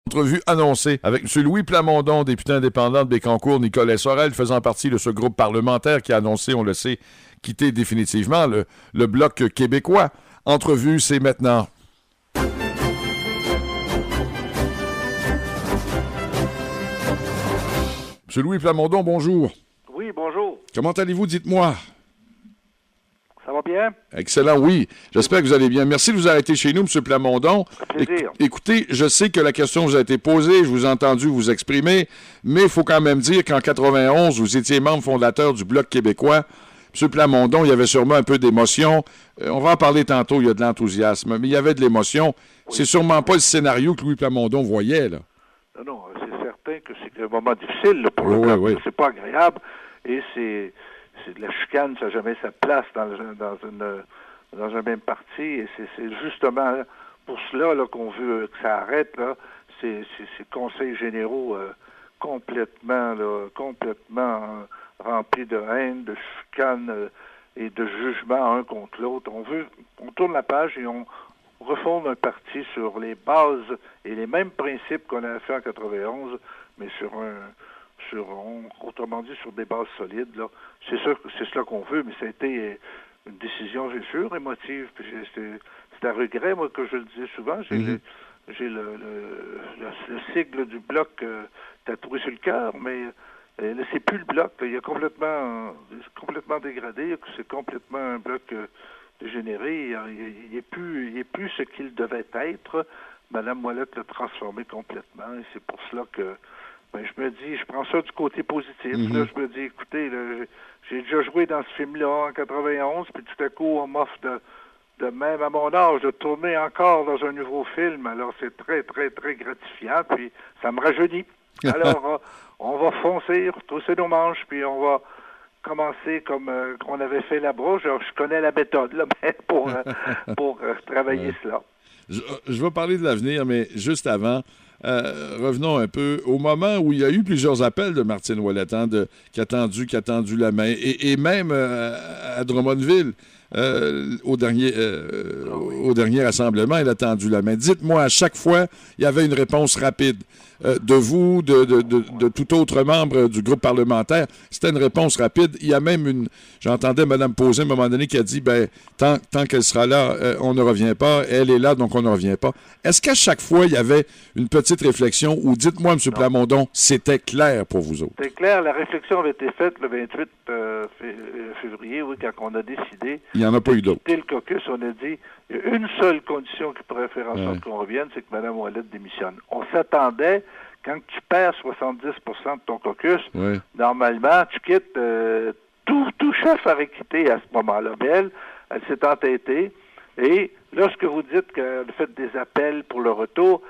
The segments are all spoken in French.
Entrevue annoncée avec M. Louis Plamondon, député indépendant de Bécancour, Nicolas Sorel, faisant partie de ce groupe parlementaire qui a annoncé, on le sait, quitter définitivement le Bloc québécois. Entrevue, c'est maintenant. M. Louis Plamondon, bonjour. Oui, bonjour. Comment allez-vous, dites-moi? Ça va bien? Excellent, oui. J'espère que vous allez bien. Merci de vous arrêter chez nous, M. Plamondon. Plaisir. Écoutez, je sais que la question vous a été posée, je vous ai entendu vous exprimer, mais il faut quand même dire qu'en 91, vous étiez membre fondateur du Bloc québécois. M. Plamondon, il y avait sûrement un peu d'émotion. On va en parler tantôt, il y a de l'enthousiasme, mais il y avait de l'émotion. Oui. C'est sûrement pas le scénario que Louis Plamondon voyait, là. Non, c'est certain que c'est un moment difficile là, pour le Bloc. Oui. C'est pas agréable et c'est de la chicane, ça n'a jamais sa place dans un même parti. Et c'est justement pour cela là, qu'on veut que ça arrête. Là. Ces conseils généraux complètement remplis de haine, de chicane et de jugement un contre l'autre. On tourne la page et on refonde un parti sur les bases et les mêmes principes qu'on avait fait en 91, mais autrement dit, sur des bases solides. Là. C'est cela qu'on veut, mais ça a été une décision, c'est sûr, émotive. Puis c'est un regret, moi, que je le disais souvent. J'ai le sigle du Bloc tatoué sur le cœur, mais c'est plus le Bloc. Là. Il est complètement dégradé. C'est complètement un Bloc dégénéré. Il n'est plus ce qu'il devait être. Mme Ouellette l'a transformé complètement. Et c'est pour cela que je me dis, je prends ça du côté positif. Là, je me dis, écoutez, là, j'ai déjà joué dans ce film-là en 91, puis tout à coup, on m'offre de même à mon âge de tourner encore dans un nouveau film. Alors, c'est très, très, très gratifiant, puis ça me rajeunit. Alors, on va foncer, retrousser nos manches, puis on va commencer comme on avait fait là-bas. Je connais la méthode, là, mais pour travailler cela. Je vais parler de l'avenir, mais juste avant, revenons un peu au moment où il y a eu plusieurs appels de Martine Ouellette, qui a tendu la main, et même à Drummondville, au dernier rassemblement, elle a tendu la main. Dites-moi, à chaque fois, il y avait une réponse rapide de vous, de tout autre membre du groupe parlementaire. C'était une réponse rapide. Il y a même j'entendais Mme Posé à un moment donné qui a dit, tant qu'elle sera là, on ne revient pas. Elle est là, donc on ne revient pas. Est-ce qu'à chaque fois, il y avait une petite réflexion ou dites-moi, M. Plamondon, c'était clair pour vous autres? C'était clair. La réflexion avait été faite le 28 février, oui, quand on a décidé. Il n'y en a pas eu d'autres. Le caucus, on a dit, il y a une seule condition qui pourrait faire en sorte qu'on revienne, c'est que Mme Ouellette démissionne. On s'attendait, quand tu perds 70% de ton caucus, normalement, tu quittes, tout chef aurait quitté à ce moment-là. Mais elle s'est entêtée. Et lorsque vous dites qu'elle a fait des appels pour le retour,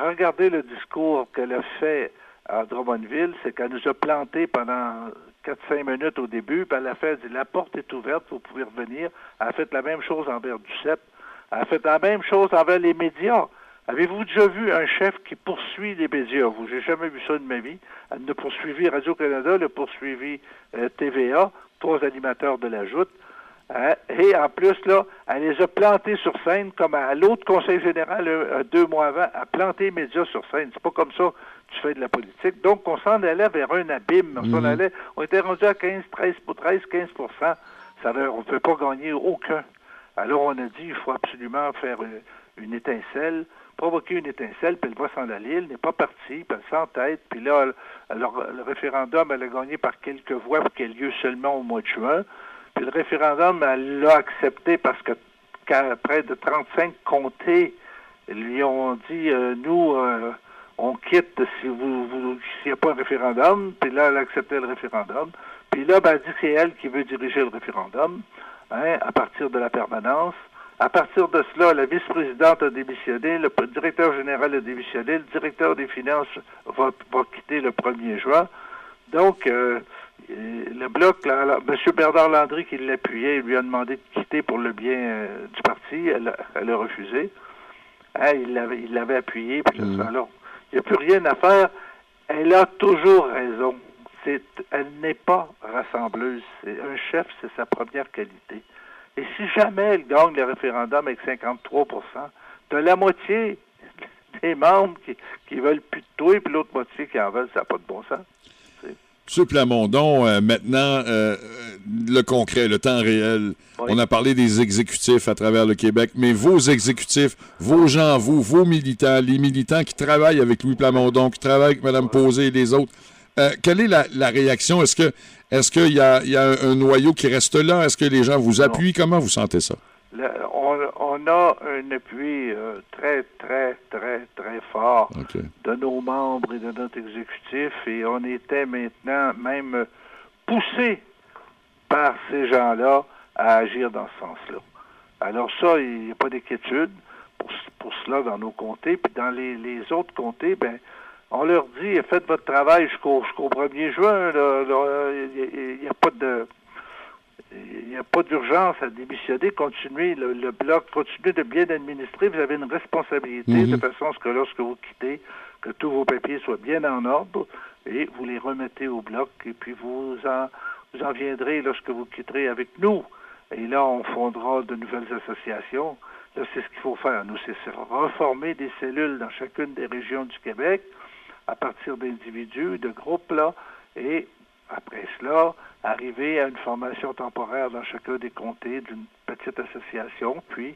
regardez le discours qu'elle a fait à Drummondville, c'est qu'elle nous a plantés pendant 4-5 minutes au début, puis elle a fait, elle dit, la porte est ouverte, vous pouvez revenir. Elle a fait la même chose envers Duceppe. Elle a fait la même chose envers les médias. Avez-vous déjà vu un chef qui poursuit les médias? J'ai jamais vu ça de ma vie. Elle a poursuivi Radio-Canada, elle a poursuivi TVA, 3 animateurs de la Joute. Et en plus, là, elle les a plantés sur scène, comme à l'autre conseil général, 2 mois avant, a planté les médias sur scène. C'est pas comme ça que tu fais de la politique. Donc, on s'en allait vers un abîme. On était rendu à 15%. On ne peut pas gagner aucun. Alors, on a dit, il faut absolument faire une étincelle, provoquer une étincelle, puis elle va s'en aller. Elle n'est pas partie, puis elle s'entête. Puis là, le référendum, elle a gagné par quelques voix, qui a lieu seulement au mois de juin. Puis le référendum, elle l'a accepté parce que près de 35 comtés lui ont dit, nous, on quitte s'il n'y a pas un référendum. Puis là, elle a accepté le référendum. Puis là, elle dit que c'est elle qui veut diriger le référendum, à partir de la permanence. À partir de cela, la vice-présidente a démissionné, le directeur général a démissionné, le directeur des finances va quitter le 1er juin. Donc, le Bloc, là, M. Bernard Landry, qui l'appuyait, lui a demandé de quitter pour le bien du parti. Elle a refusé. Il l'avait appuyé. Puis alors, il n'y a plus rien à faire. Elle a toujours raison. Elle n'est pas rassembleuse. Un chef, c'est sa première qualité. Et si jamais elle gagne le référendum avec 53%, de la moitié des membres qui veulent plus de toi, puis l'autre moitié qui en veulent, ça n'a pas de bon sens. M. Plamondon, maintenant, le concret, le temps réel. Oui. On a parlé des exécutifs à travers le Québec, mais vos exécutifs, vos gens, vos militants, les militants qui travaillent avec Louis Plamondon, qui travaillent avec Mme Posé et les autres, quelle est la réaction? Est-ce qu'il y a un noyau qui reste là? Est-ce que les gens vous appuient? Comment vous sentez ça? On a un appui très, très, très, très fort de nos membres et de notre exécutif, et on était maintenant même poussé par ces gens-là à agir dans ce sens-là. Alors ça, il n'y a pas d'inquiétude pour cela dans nos comtés. Puis dans les autres comtés, ben on leur dit, faites votre travail jusqu'au 1er juin. Il n'y a pas de... Il n'y a pas d'urgence à démissionner. Continuez le bloc, continuez de bien administrer. Vous avez une responsabilité de façon à ce que lorsque vous quittez, que tous vos papiers soient bien en ordre et vous les remettez au bloc et puis vous en viendrez lorsque vous quitterez avec nous. Et là, on fondera de nouvelles associations. Là, c'est ce qu'il faut faire. Nous, c'est reformer des cellules dans chacune des régions du Québec à partir d'individus, de groupes, là, et après cela, arriver à une formation temporaire dans chacun des comtés d'une petite association, puis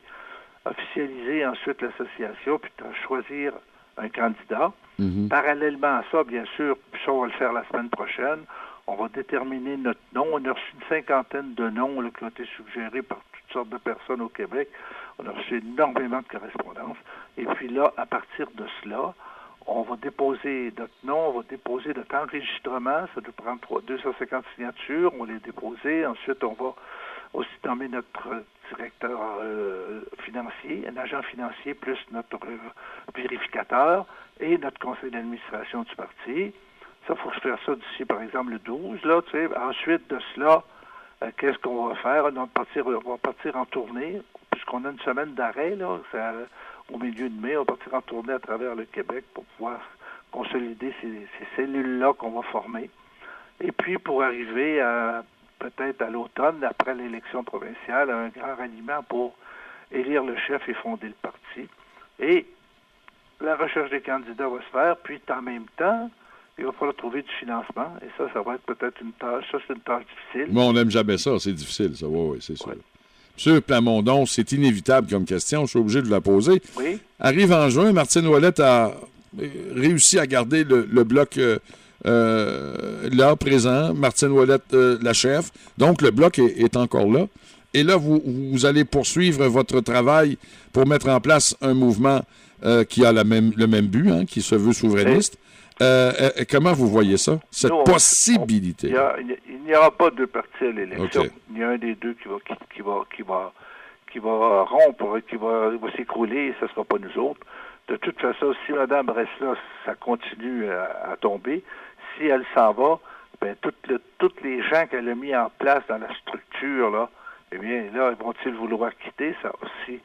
officialiser ensuite l'association, puis choisir un candidat. Parallèlement à ça, bien sûr, puis ça, on va le faire la semaine prochaine, on va déterminer notre nom. On a reçu une 50aine de noms là, qui ont été suggérés par toutes sortes de personnes au Québec. On a reçu énormément de correspondances. Et puis là, à partir de cela, on va déposer notre nom, on va déposer notre enregistrement, ça doit prendre 250 signatures, on va les déposer. Ensuite, on va aussi nommer notre directeur financier, un agent financier, plus notre vérificateur et notre conseil d'administration du parti. Ça, il faut faire ça d'ici, par exemple, le 12. Là, tu sais. Ensuite de cela, qu'est-ce qu'on va faire? On va partir en tournée, puisqu'on a une semaine d'arrêt, là, au milieu de mai, on va partir en tournée à travers le Québec pour pouvoir consolider ces cellules-là qu'on va former. Et puis, pour arriver peut-être à l'automne, après l'élection provinciale, à un grand ralliement pour élire le chef et fonder le parti. Et la recherche des candidats va se faire, puis en même temps, il va falloir trouver du financement. Et ça va être peut-être une tâche. Ça, c'est une tâche difficile. Mais on n'aime jamais ça. C'est difficile, ça. Oui, c'est sûr. Ouais. Monsieur Plamondon, c'est inévitable comme question. Je suis obligé de vous la poser. Oui. Arrive en juin, Martine Ouellette a réussi à garder le bloc là, présent. Martine Ouellette, la chef. Donc, le bloc est encore là. Et là, vous allez poursuivre votre travail pour mettre en place un mouvement qui a le même but, hein, qui se veut souverainiste. Comment vous voyez ça, cette possibilité? Il n'y aura pas deux partis à l'élection. Okay. Il y a un des deux qui va rompre, qui va s'écrouler, et ce ne sera pas nous autres. De toute façon, si Mme reste là, ça continue à tomber. Si elle s'en va, ben tous les gens qu'elle a mis en place dans la structure, là, eh bien, là, vont-ils vouloir quitter ça aussi?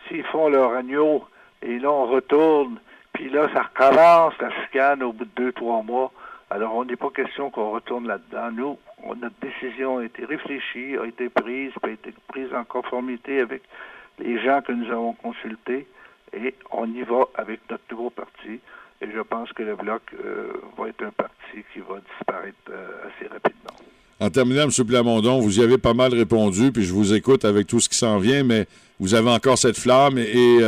S'ils font leur agneau, et là, on retourne, puis là, ça recommence la chicane au bout de 2-3 mois. Alors, on n'est pas question qu'on retourne là-dedans. Nous, notre décision a été réfléchie, a été prise en conformité avec les gens que nous avons consultés, et on y va avec notre nouveau parti. Et je pense que le Bloc va être un parti qui va disparaître assez rapidement. En terminant, M. Plamondon, vous y avez pas mal répondu, puis je vous écoute avec tout ce qui s'en vient, mais vous avez encore cette flamme et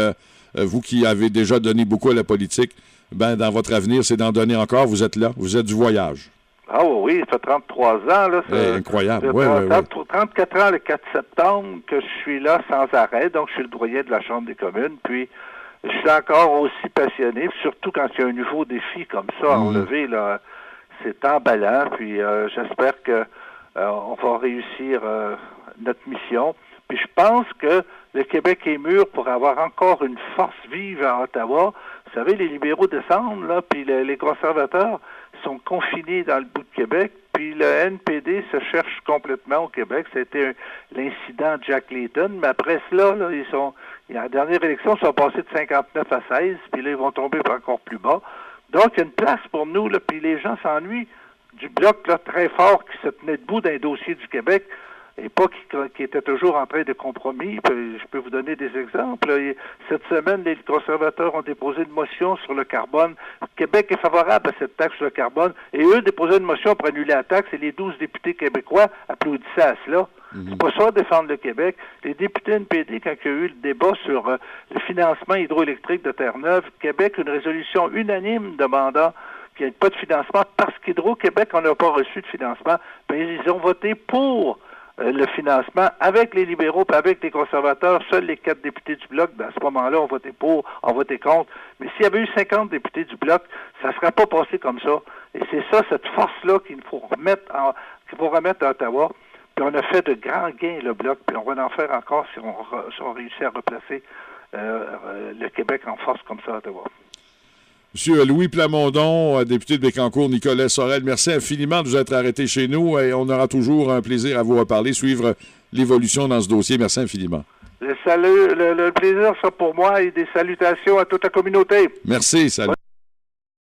vous qui avez déjà donné beaucoup à la politique, ben dans votre avenir, c'est d'en donner encore. Vous êtes là, vous êtes du voyage. Ah oui, ça fait 33 ans. Là, incroyable. 34 ans le 4 septembre que je suis là sans arrêt, donc je suis le doyen de la Chambre des communes, puis je suis encore aussi passionné, surtout quand il y a un nouveau défi comme ça à relever, là, c'est emballant, puis j'espère que on va réussir notre mission. Puis je pense que le Québec est mûr pour avoir encore une force vive à Ottawa. Vous savez, les libéraux descendent, là, puis les conservateurs sont confinés dans le bout de Québec, puis le NPD se cherche complètement au Québec. C'était l'incident Jack Layton, mais après cela, là, la dernière élection, ils sont passés de 59 à 16, puis là, ils vont tomber encore plus bas. Donc, il y a une place pour nous, là, puis les gens s'ennuient du Bloc là, très fort qui se tenait debout dans les dossiers du Québec. et pas qui était toujours en train de compromis. Je peux vous donner des exemples. Cette semaine, les conservateurs ont déposé une motion sur le carbone. Québec est favorable à cette taxe sur le carbone, et eux déposaient une motion pour annuler la taxe, et les 12 députés québécois applaudissaient à cela. C'est pas ça, défendre le Québec. Les députés NPD, quand il y a eu le débat sur le financement hydroélectrique de Terre-Neuve, Québec, une résolution unanime demandant qu'il n'y ait pas de financement parce qu'Hydro-Québec, on n'a pas reçu de financement, ils ont voté pour le financement avec les libéraux et avec les conservateurs. Seuls les 4 députés du Bloc, à ce moment-là, ont voté pour, ont voté contre. Mais s'il y avait eu 50 députés du Bloc, ça ne serait pas passé comme ça. Et c'est ça, cette force-là qu'il faut remettre à Ottawa. Puis on a fait de grands gains, le Bloc, puis on va en faire encore si on réussit à replacer le Québec en force comme ça à Ottawa. Monsieur Louis Plamondon, député de Bécancour, Nicolas Sorel, merci infiniment de vous être arrêté chez nous et on aura toujours un plaisir à vous reparler, suivre l'évolution dans ce dossier. Merci infiniment. Le plaisir, ça pour moi, et des salutations à toute la communauté. Merci, salut.